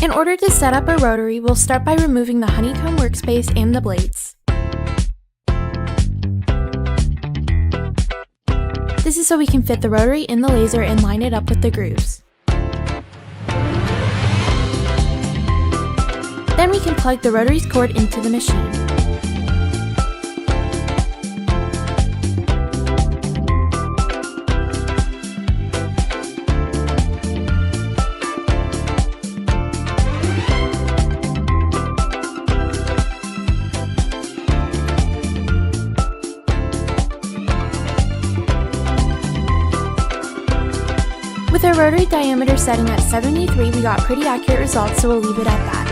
In order to set up a rotary, we'll start by removing the honeycomb workspace and the blades. This is so we can fit the rotary in the laser and line it up with the grooves. Then we can plug the rotary's cord into the machine. With our rotary diameter setting at 73, we got pretty accurate results, so we'll leave it at that.